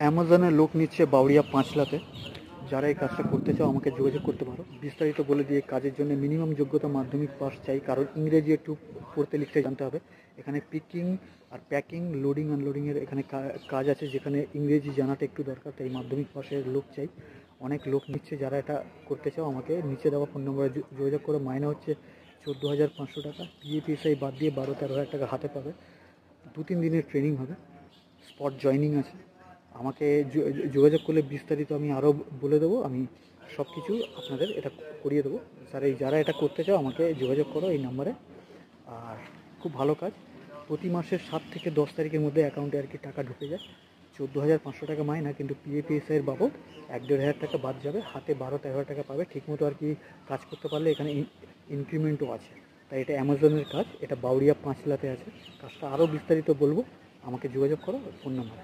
অ্যামাজনে লোক নিচ্ছে বাউরিয়া পাঁচলাতে। যারা এই কাজটা করতে চাও আমাকে যোগাযোগ করতে পারো। বিস্তারিত বলে দিয়ে কাজের জন্য মিনিমাম যোগ্যতা মাধ্যমিক পাস চাই, কারণ ইংরেজি একটু পড়তে লিখতে জানতে হবে। এখানে পিকিং আর প্যাকিং, লোডিং আনলোডিংয়ের এখানে কাজ আছে, যেখানে ইংরেজি জানাটা একটু দরকার, তাই মাধ্যমিক পাসের লোক চাই। অনেক লোক নিচ্ছে, যারা এটা করতে চাও আমাকে নিচে দেওয়া ফোন নম্বরে যোগাযোগ করো। মাইনে হচ্ছে 14,500 টাকা, পিএফএসআই বাদ দিয়ে 12-13 হাজার টাকা হাতে পাবে। 2-3 দিনের ট্রেনিং হবে, স্পট জয়নিং আছে। আমাকে যোগাযোগ করলে বিস্তারিত আমি আরও বলে দেবো। আমি সব কিছু আপনাদের এটা করিয়ে দেবো। যারা এটা করতে চাও আমাকে যোগাযোগ করো এই নাম্বারে। আর খুব ভালো কাজ। প্রতি মাসের 7 থেকে 10 তারিখের মধ্যে অ্যাকাউন্টে আর কি টাকা ঢুকে যায়। 14,500 টাকা মাইনা, কিন্তু পিএফএসআইয়ের বাবদ 1-1.5 হাজার টাকা বাদ যাবে, হাতে 12-13 হাজার টাকা পাবে। ঠিকমতো আর কি কাজ করতে পারলে এখানে ইনক্রিমেন্টও আছে। তাই এটা অ্যামাজনের কাজ, এটা বাউরিয়া পাঁচলাতে আছে। কাজটা আরও বিস্তারিত বলবো, আমাকে যোগাযোগ করো ফোন নাম্বারে।